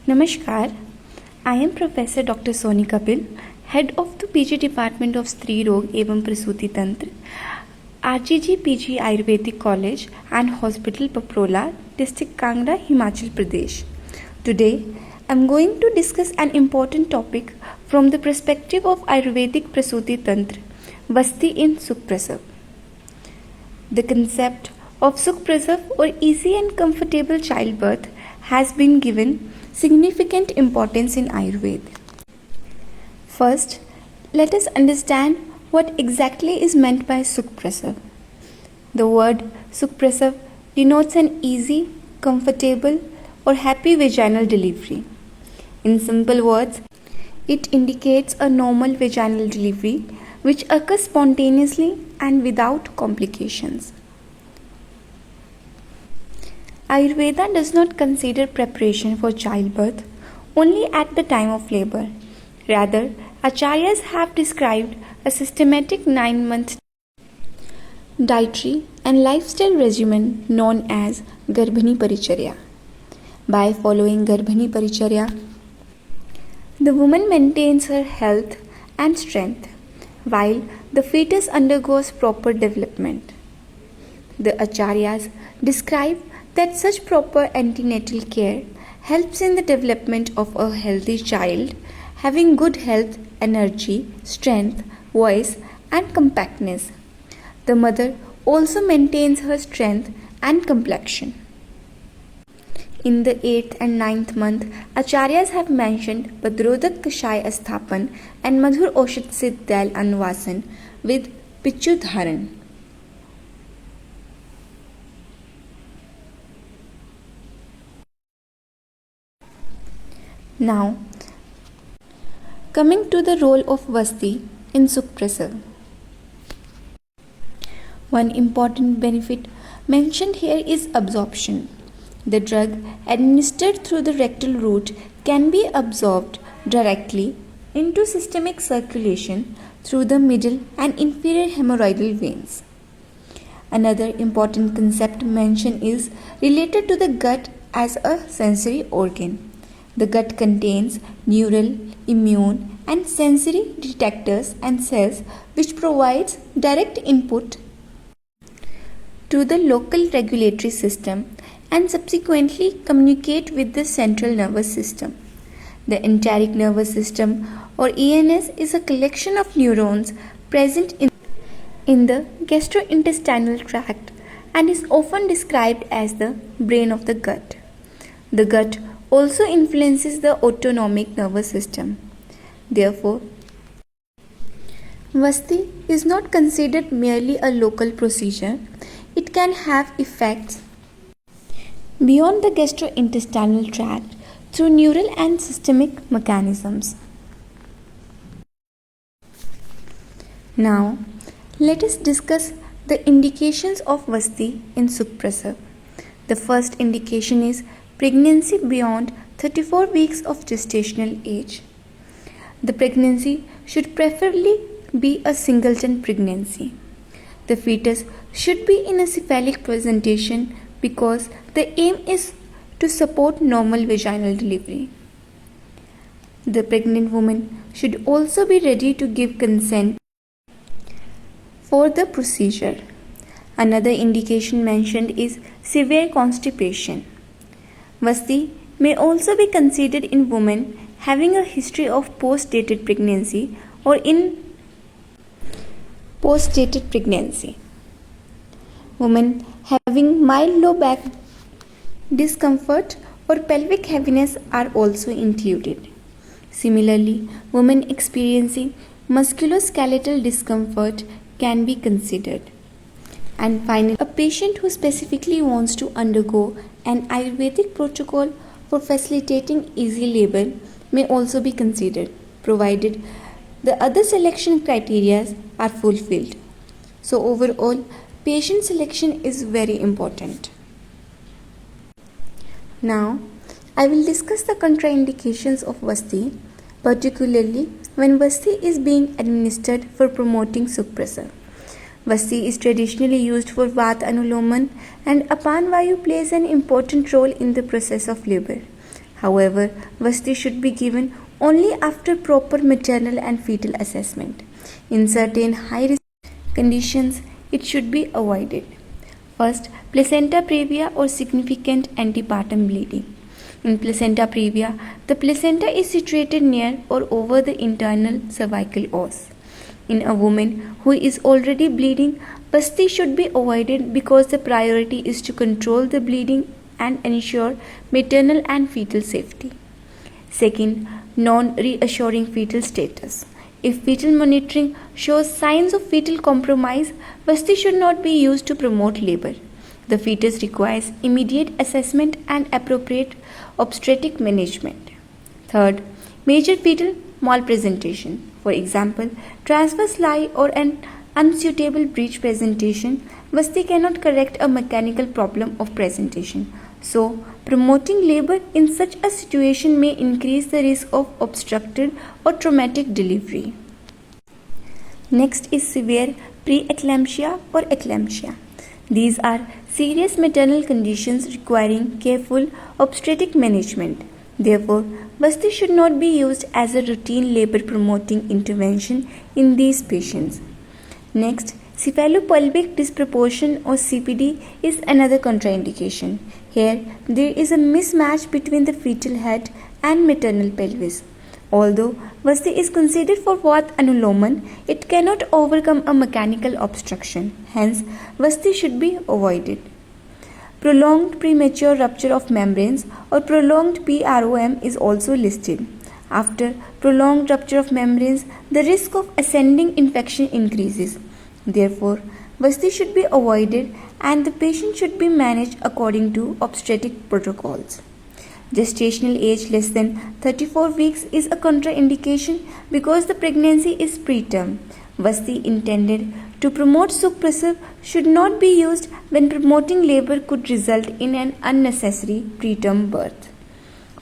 Namaskar, I am Professor Dr. Soni Kapil, Head of the PG Department of Stree Rog एवं प्रसूति तंत्र, RGG PG Ayurvedic College and Hospital Paprola, District Kangra, Himachal Pradesh. Today, I am going to discuss an important topic from the perspective of Ayurvedic Prasuti Tantra, Mambasti in Sukhprasav. The concept of Sukhprasav or easy and comfortable childbirth has been given significant importance in Ayurveda. First, let us understand what exactly is meant by Sukhprasav. The word Sukhprasav denotes an easy, comfortable, or happy vaginal delivery. In simple words, it indicates a normal vaginal delivery which occurs spontaneously and without complications. Ayurveda does not consider preparation for childbirth only at the time of labor. Rather, Acharyas have described a systematic 9-month dietary and lifestyle regimen known as Garbhini Paricharya. By following Garbhini Paricharya, the woman maintains her health and strength while the fetus undergoes proper development. The Acharyas describe that such proper antenatal care helps in the development of a healthy child having good health, energy, strength, voice and compactness. The mother also maintains her strength and complexion. In the 8th and 9th month, Acharyas have mentioned Padrodak Kashay Asthapan and Madhur Oshit Siddh Dail Anvasan with Pichu Dharan. Now, coming to the role of Mambasti in Sukhprasav. One important benefit mentioned here is absorption. The drug administered through the rectal route can be absorbed directly into systemic circulation through the middle and inferior hemorrhoidal veins. Another important concept mentioned is related to the gut as a sensory organ. The gut contains neural, immune and sensory detectors and cells which provides direct input to the local regulatory system and subsequently communicate with the central nervous system. The enteric nervous system or ENS is a collection of neurons present in the gastrointestinal tract and is often described as the brain of the gut. The gut also influences the autonomic nervous system. Therefore, Mambasti is not considered merely a local procedure. It can have effects beyond the gastrointestinal tract through neural and systemic mechanisms. Now, let us discuss the indications of Mambasti in Sukhprasav. The first indication is pregnancy beyond 34 weeks of gestational age. The pregnancy should preferably be a singleton pregnancy. The fetus should be in a cephalic presentation because the aim is to support normal vaginal delivery. The pregnant woman should also be ready to give consent for the procedure. Another indication mentioned is severe constipation. Mambasti may also be considered in women having a history of post-dated pregnancy or in post-dated pregnancy. Women having mild low back discomfort or pelvic heaviness are also included. Similarly, women experiencing musculoskeletal discomfort can be considered. And finally, a patient who specifically wants to undergo an Ayurvedic protocol for facilitating easy labor may also be considered, provided the other selection criteria are fulfilled. So overall, patient selection is very important. Now, I will discuss the contraindications of Mambasti, particularly when Mambasti is being administered for promoting Sukhprasav. Mambasti is traditionally used for Vata Anuloman and Apan Vayu plays an important role in the process of labor. However, Vasti should be given only after proper maternal and fetal assessment. In certain high risk conditions, it should be avoided. First, placenta previa or significant antepartum bleeding. In placenta previa, the placenta is situated near or over the internal cervical os. In a woman who is already bleeding, Vasti should be avoided because the priority is to control the bleeding and ensure maternal and fetal safety. Second, non-reassuring fetal status. If fetal monitoring shows signs of fetal compromise, Vasti should not be used to promote labor. The fetus requires immediate assessment and appropriate obstetric management. Third, major fetal malpresentation. For example, transverse lie or an unsuitable breech presentation, Vasti cannot correct a mechanical problem of presentation. So, promoting labor in such a situation may increase the risk of obstructed or traumatic delivery. Next is severe preeclampsia or eclampsia. These are serious maternal conditions requiring careful obstetric management. Therefore, Vasti should not be used as a routine labor promoting intervention in these patients. Next, cephalopelvic disproportion or CPD is another contraindication. Here, there is a mismatch between the fetal head and maternal pelvis. Although Vasti is considered for Vath anuloman, it cannot overcome a mechanical obstruction. Hence, Vasti should be avoided. Prolonged premature rupture of membranes or prolonged PROM is also listed. After prolonged rupture of membranes, the risk of ascending infection increases. Therefore, Vasti should be avoided and the patient should be managed according to obstetric protocols. Gestational age less than 34 weeks is a contraindication because the pregnancy is preterm. Vasti intended to promote Sukhprasav should not be used when promoting labor could result in an unnecessary preterm birth.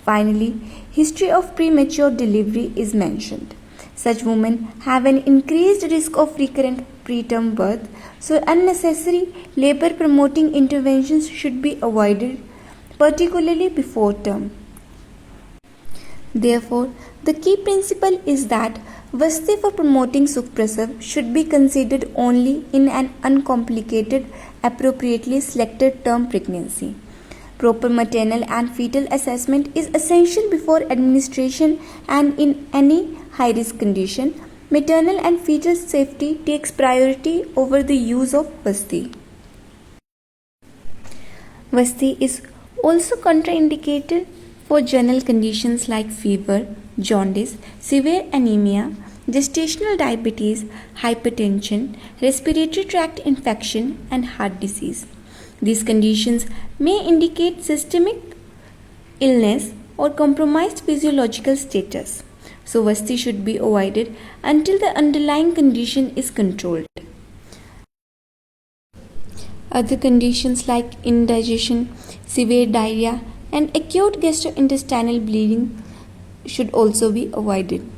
Finally, history of premature delivery is mentioned. Such women have an increased risk of recurrent preterm birth, so unnecessary labor promoting interventions should be avoided, particularly before term. Therefore, the key principle is that Vasti for promoting Sukhprasav should be considered only in an uncomplicated, appropriately selected term pregnancy. Proper maternal and fetal assessment is essential before administration, and in any high risk condition, maternal and fetal safety takes priority over the use of Vasti. Vasti is also contraindicated for general conditions like fever, jaundice, severe anemia, gestational diabetes, hypertension, respiratory tract infection, and heart disease. These conditions may indicate systemic illness or compromised physiological status. So, Vasti should be avoided until the underlying condition is controlled. Other conditions like indigestion, severe diarrhea, and acute gastrointestinal bleeding should also be avoided.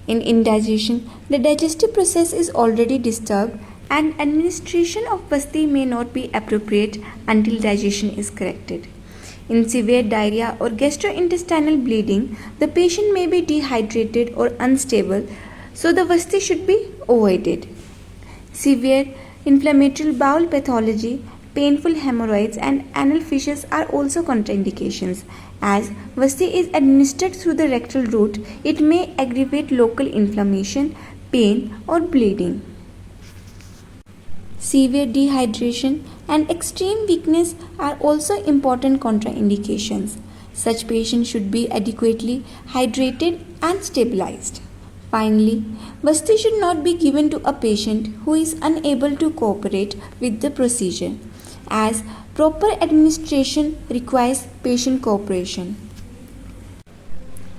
In indigestion, the digestive process is already disturbed and administration of Vasti may not be appropriate until digestion is corrected. In severe diarrhea or gastrointestinal bleeding, the patient may be dehydrated or unstable, so the Vasti should be avoided. Severe inflammatory bowel pathology, painful hemorrhoids, and anal fissures are also contraindications. As Vasti is administered through the rectal route, it may aggravate local inflammation, pain, or bleeding. Severe dehydration and extreme weakness are also important contraindications. Such patients should be adequately hydrated and stabilized. Finally, Vasti should not be given to a patient who is unable to cooperate with the procedure, as proper administration requires patient cooperation.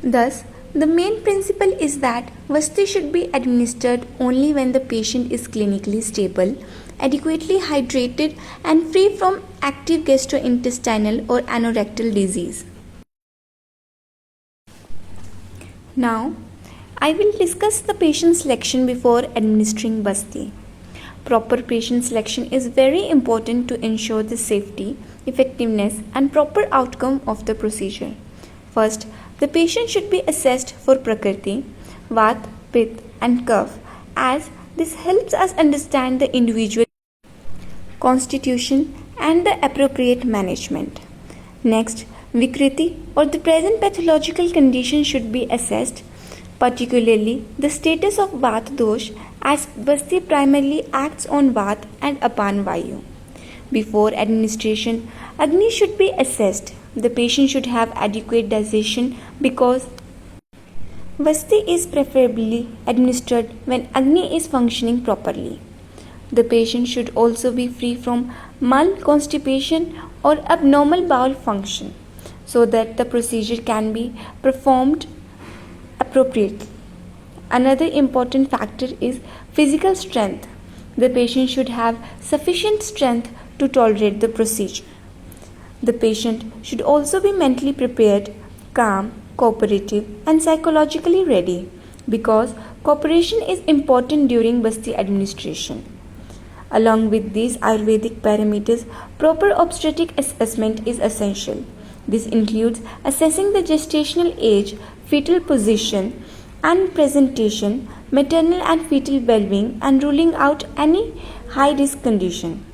Thus, the main principle is that Vasti should be administered only when the patient is clinically stable, adequately hydrated, and free from active gastrointestinal or anorectal disease. Now, I will discuss the patient selection before administering Vasti. Proper patient selection is very important to ensure the safety, effectiveness, and proper outcome of the procedure. First, the patient should be assessed for Prakriti, Vat, Pitta and Kapha, as this helps us understand the individual constitution and the appropriate management. Next, Vikriti or the present pathological condition should be assessed, particularly the status of Vat dosh, as Basti primarily acts on Vat and Apan Vayu. Before administration, Agni should be assessed. The patient should have adequate digestion because Vasti is preferably administered when Agni is functioning properly. The patient should also be free from mal, constipation or abnormal bowel function so that the procedure can be performed appropriately. Another important factor is physical strength. The patient should have sufficient strength to tolerate the procedure. The patient should also be mentally prepared, calm, cooperative and psychologically ready because cooperation is important during Basti administration. Along with these Ayurvedic parameters, proper obstetric assessment is essential. This includes assessing the gestational age, fetal position and presentation, maternal and fetal well-being and ruling out any high-risk condition.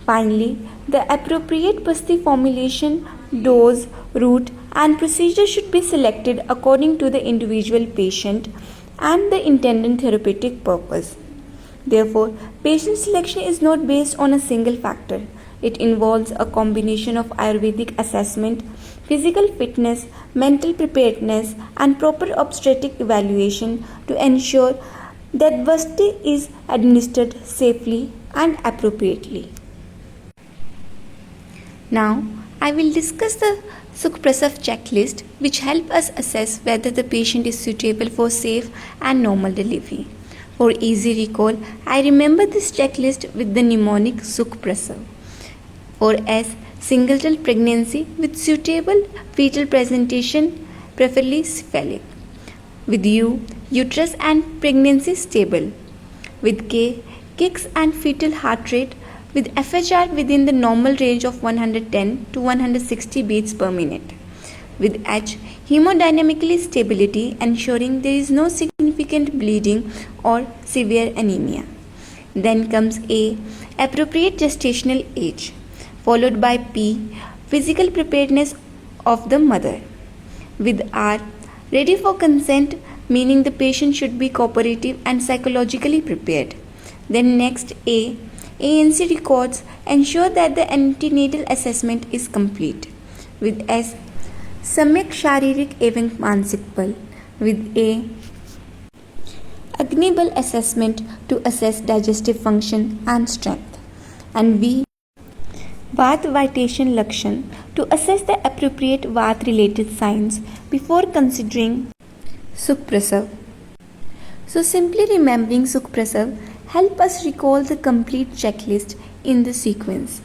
Finally, the appropriate Basti formulation, dose, route and procedure should be selected according to the individual patient and the intended therapeutic purpose. Therefore, patient selection is not based on a single factor. It involves a combination of Ayurvedic assessment, physical fitness, mental preparedness, and proper obstetric evaluation to ensure that Basti is administered safely and appropriately. Now, I will discuss the Sukhprasav checklist which help us assess whether the patient is suitable for safe and normal delivery. For easy recall, I remember this checklist with the mnemonic Sukhprasav. For S, singleton pregnancy with suitable fetal presentation, preferably cephalic. With U, uterus and pregnancy stable. With K, kicks and fetal heart rate with FHR within the normal range of 110 to 160 beats per minute. With H, hemodynamically stability ensuring there is no significant bleeding or severe anemia. Then comes A, appropriate gestational age, followed by P, physical preparedness of the mother. With R, ready for consent, meaning the patient should be cooperative and psychologically prepared. Then next A, ANC records ensure that the antenatal assessment is complete. With S, सम्यक शारीरिक एवं मानसिक बल. With A, Agni Bal assessment to assess digestive function and strength. And V, Vat Vitation Lakshan to assess the appropriate Vat related signs before considering Sukhprasav. So simply remembering Sukhprasav help us recall the complete checklist in the sequence.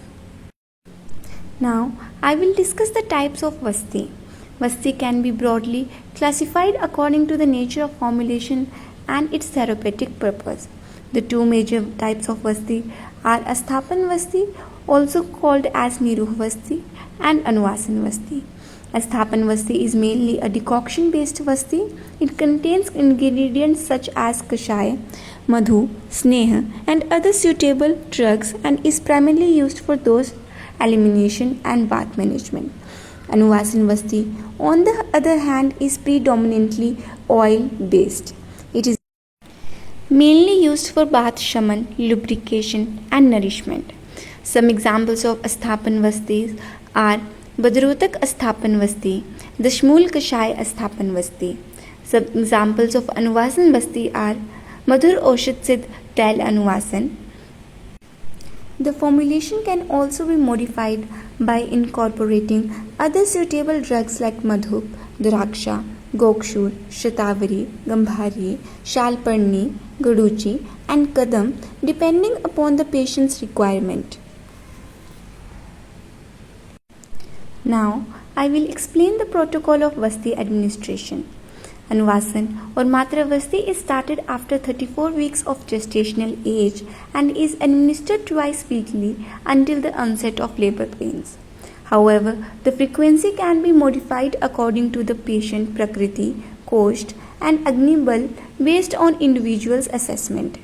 Now I will discuss the types of Vasti. Vasti can be broadly classified according to the nature of formulation and its therapeutic purpose. The two major types of Vasti are Asthapan Vasti, also called as Niruh Vasti, and Anuvasan Vasti. Asthapan Vasti is mainly a decoction based Vasti. It contains ingredients such as Kashaya, Madhu, Sneha and other suitable drugs and is primarily used for dose elimination and bath management. Anuvasan Vasti, on the other hand, is predominantly oil based. It is mainly used for bath shaman, lubrication and nourishment. Some examples of Asthapan Vastis are Badrotak Asthapan Vasti, Dashmul Kashai Asthapan Vasti. Some examples of Anuvasan Vasti are Madhur Oshit Siddh Tail Anuvasan. The formulation can also be modified by incorporating other suitable drugs like Madhup, Draksha, Gokshur, Shatavari, Gambhari, Shalparni, Gaduchi and Kadam depending upon the patient's requirement. Now, I will explain the protocol of Vasti administration. Anuvasan or Matra Vasti is started after 34 weeks of gestational age and is administered twice weekly until the onset of labor pains. However, the frequency can be modified according to the patient Prakriti, Kosht, and Agni Bal based on individual's assessment.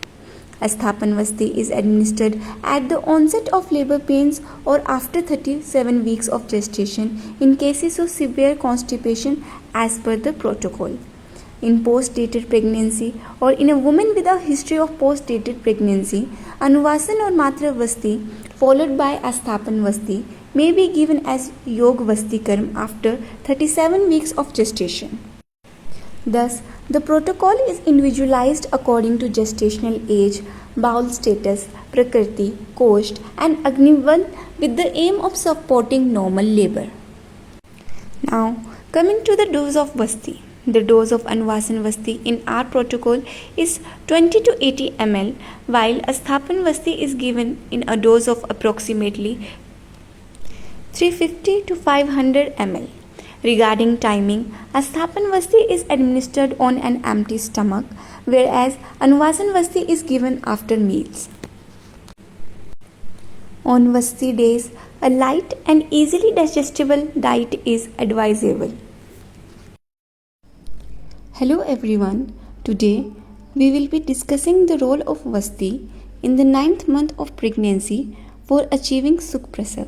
Asthapan Vasti is administered at the onset of labor pains or after 37 weeks of gestation in cases of severe constipation as per the protocol. In post-dated pregnancy or in a woman with a history of post-dated pregnancy, Anuvasan or Matra Vasti followed by Asthapan Vasti may be given as Yog Vasti Karm after 37 weeks of gestation. Thus, the protocol is individualized according to gestational age, bowel status, Prakriti, Kosht, and Agnival with the aim of supporting normal labor. Now, coming to the dose of Vasti. The dose of Anuvasan Vasti in our protocol is 20 to 80 ml, while Asthapan Vasti is given in a dose of approximately 350 to 500 ml. Regarding timing, Asthapan Vasti is administered on an empty stomach, whereas Anuvasan Vasti is given after meals. On Vasti days, a light and easily digestible diet is advisable. Hello everyone, today we will be discussing the role of Vasti in the 9th month of pregnancy for achieving Sukhprasav.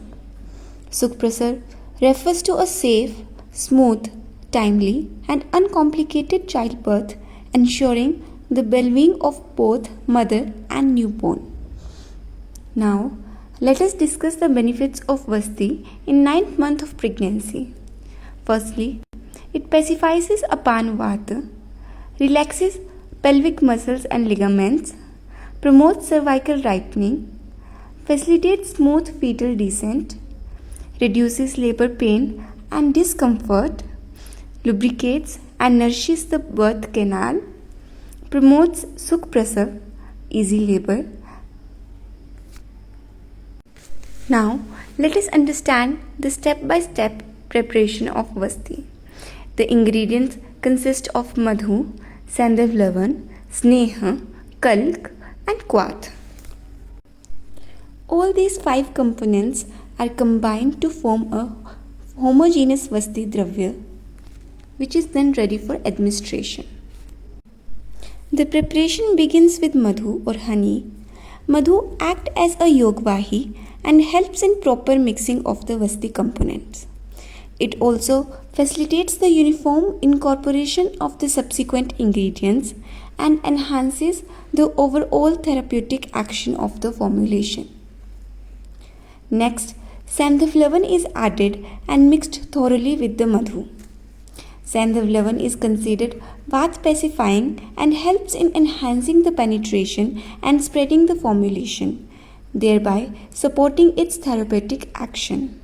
Sukhprasav refers to a safe, smooth, timely and uncomplicated childbirth, ensuring the well-being of both mother and newborn. Now, let us discuss the benefits of Vasti in 9th month of pregnancy. Firstly, it pacifies Apan Vata, relaxes pelvic muscles and ligaments, promotes cervical ripening, facilitates smooth fetal descent, reduces labor pain and discomfort, lubricates and nourishes the birth canal, promotes Sukhprasav, easy labor. Now, let us understand the step-by-step preparation of Vasti. The ingredients consist of madhu, sandhav lavan, sneha, kalk and kwath. All these 5 components are combined to form a homogeneous Vasti Dravya, which is then ready for administration. The preparation begins with madhu or honey. Madhu acts as a yogvahi and helps in proper mixing of the Vasti components. It also facilitates the uniform incorporation of the subsequent ingredients and enhances the overall therapeutic action of the formulation. Next, Sandhav Lavan is added and mixed thoroughly with the madhu. Sandhav Lavan is considered bath pacifying and helps in enhancing the penetration and spreading the formulation, thereby supporting its therapeutic action.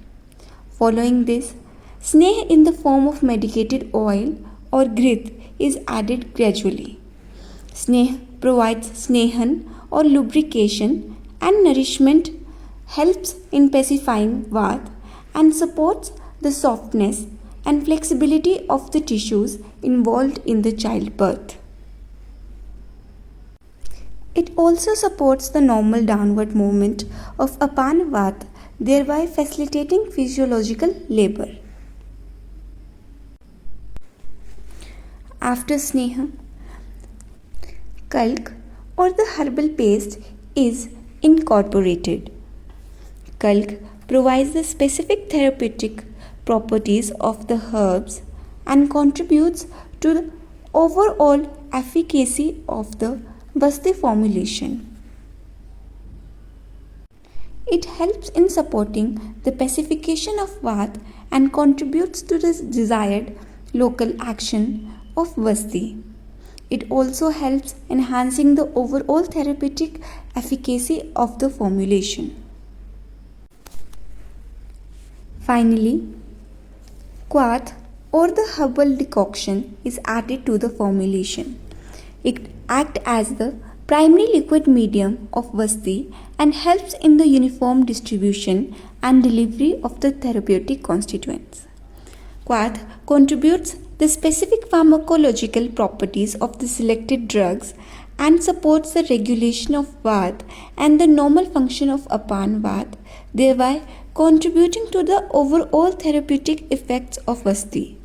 Following this, Sneh in the form of medicated oil or ghrith is added gradually. Sneh provides snehan or lubrication and nourishment, helps in pacifying Vata and supports the softness and flexibility of the tissues involved in the childbirth. It also supports the normal downward movement of Apan Vata, thereby facilitating physiological labor. After Sneha, Kalk or the herbal paste is incorporated. Kalk provides the specific therapeutic properties of the herbs and contributes to the overall efficacy of the Vasti formulation. It helps in supporting the pacification of Vata and contributes to the desired local action of Vasti. It also helps enhancing the overall therapeutic efficacy of the formulation. Finally, Kwath or the herbal decoction is added to the formulation. It acts as the primary liquid medium of Vasti and helps in the uniform distribution and delivery of the therapeutic constituents. Kwath contributes the specific pharmacological properties of the selected drugs and supports the regulation of Vata and the normal function of Apan Vata, thereby contributing to the overall therapeutic effects of Basti.